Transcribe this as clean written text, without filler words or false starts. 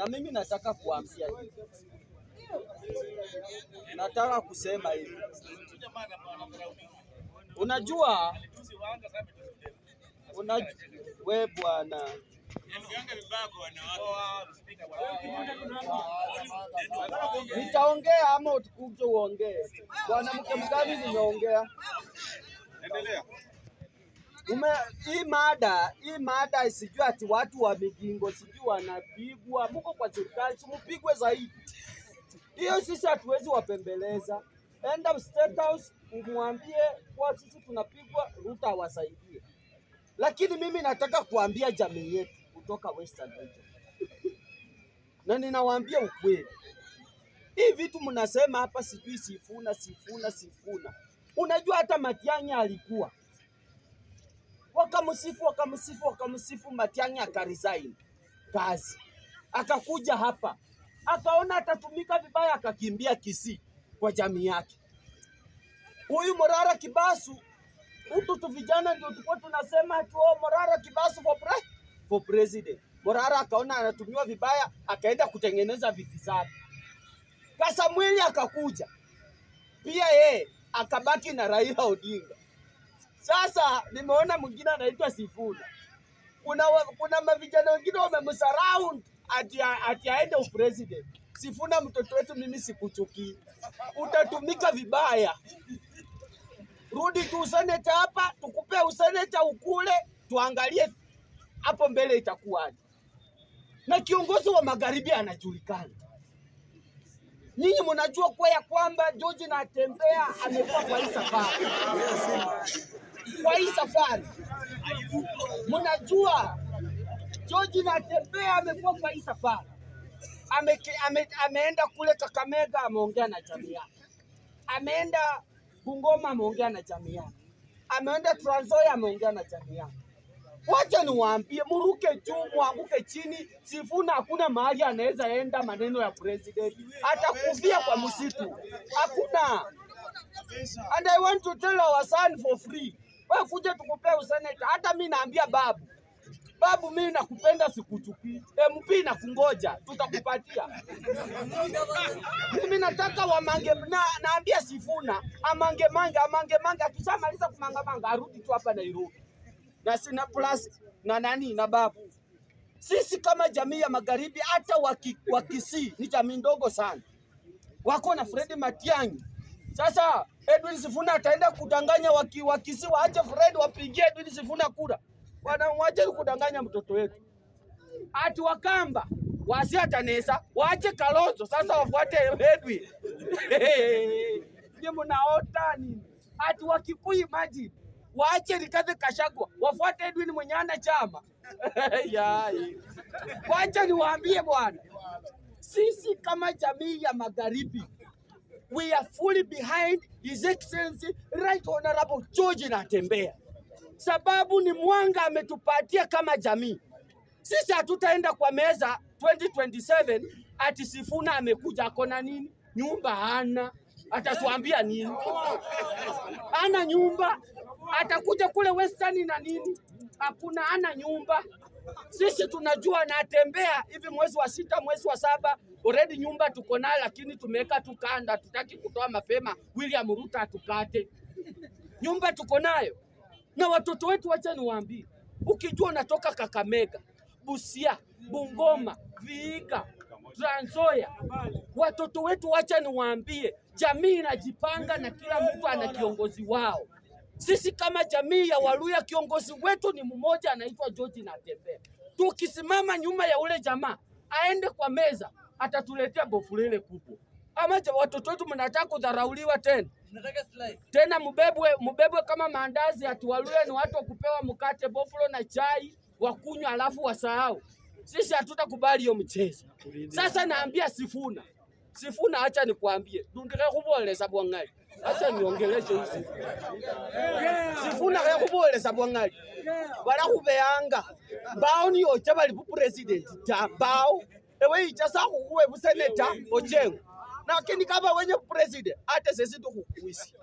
Na mimi nataka kuambia hivi. Nataka kusema hivi. Unajua we bwana, nitaongea ama utukuje uongee? Bwana mke mgani nimeongea? Endelea. Hii mada sijui ati watu wa migingo sijui wanapigwa. Muko kwa serikali, simpigwe zaidi. Hiyo sisi hatuwezi wapembeleza. Enda State House umwambie kwa sisi tunapigwa, Ruto awasaidie. Lakini mimi nataka kuambia jamii yetu kutoka Western Region. Na ninawaambia ukweli. Hii vitu mnasema hapa sijui Sifuna. Unajua hata Matiang'i alikuwa. Wakamsifu Matiang'i akaresign kazi. Akakuja hapa. Akaona atatumika vibaya akakimbia Kisii kwa jamii yake. Huyu Morara Kibasu, tu vijana ndio tulikuwa tunasema tu Morara Kibasu for president. Morara akaona anatumiwa vibaya akaenda kutengeneza viti zake. Kasamwili akakuja. Pia akabaki na Raila Odinga. Sasa nimeona mwingine anaitwa Sifuna. Kuna mavijana wengine wamemsurround ati aende upresident. Sifuna mtoto wetu, mimi sikuchukii. Utatumika vibaya. Rudi tu useneta hapa, tukupe useneta ukule, tuangalie hapo mbele itakuwaje. Na kiongozi wa magharibi anajulikana. Nyinyi mnajua kwa ya kwamba George Natembeya amekuwa kwa hii safari. Kwa hii safari. Mnajua George Natembeya amekuwa kwa hii safari. Ameenda kule Kakamega ameongea na jamii yake. Ameenda Bungoma ameongea na jamii yake. Ameenda Trans Nzoia ameongea na jamii yake. Wacha niwaambie, muruke juu muanguke chini, Sifuna hakuna mahali anaweza enda maneno ya president. Atakufia kwa msitu. Hakuna. And I want to tell our son for free. Wewe kuja tukupea useneta. Hata mimi naambia babu mimi nakupenda sikuchukii. MP na kungoja tutakupatia. Mimi nataka naambia Sifuna amange akishamaliza kumanga arudi tu hapa Nairobi. Na sina plus na babu. Sisi kama jamii ya magharibi hata wakisi ni jamii ndogo sana. Wako na Fred Matiang'i. Sasa Edwin Sifuna ataenda kudanganya wakisi waache Fred wapigie Edwin Sifuna kura. Wanamwache kudanganya mtoto wetu. Ati Wakamba wasi atanesa waache Kalonzo sasa wafuate Edwin. Ni mnaota nini? Ati Wakikuyu imagine waache Rigathi Gachagua wafuate Edwin mwenye ana chama. Wacha niwaambie bwana. Sisi kama jamii ya magharibi, we are fully behind His Excellency Right Honorable George Natembeya. Sababu ni mwanga ametupatia kama jamii. Sisi hatutaenda kwa meza 2027 ati Sifuna amekuja akona nini? Nyumba hana. Atatuambia nini? Ana nyumba. Atakuja kule Western na nini? Hakuna, ana nyumba. Sisi tunajua Natembeya hivi mwezi wa 6, mwezi wa 7 already nyumba tuko nayo, lakini tumeweka tukanda, tutaki kutoa mapema William Ruto atukate. Nyumba tuko nayo. Na watoto wetu wacha niwaambie, ukijua unatoka Kakamega, Busia, Bungoma, Vihiga, Trans Nzoia, watoto wetu wacha niwaambie, jamii inajipanga na kila mtu ana kiongozi wao. Sisi kama jamii ya Waluya kiongozi wetu ni mmoja anaitwa George Natembeya. Tukisimama nyuma ya ule jamaa, aende kwa meza, atatuletea bofulele kubwa. Ama watoto wetu mnataka kudharauliwa tena? Tena mubebwe kama maandazi ati Waluya ni watu wa kupewa mkate bofulo na chai wakunywa alafu wasahau. Sisi hatutakubali hiyo mchezo. Sasa naambia Sifuna acha nikwambie. Ndundike kuboleza bwangali. Acha niongeleshe hizi. Sifuna kuboleza bwangali. Bala kubeanga. Bao ni ocha bali president. Bao ewe ichasa kuwe buseneta Ojengo. Na kini kama wenye president hata sisi tukukuisi.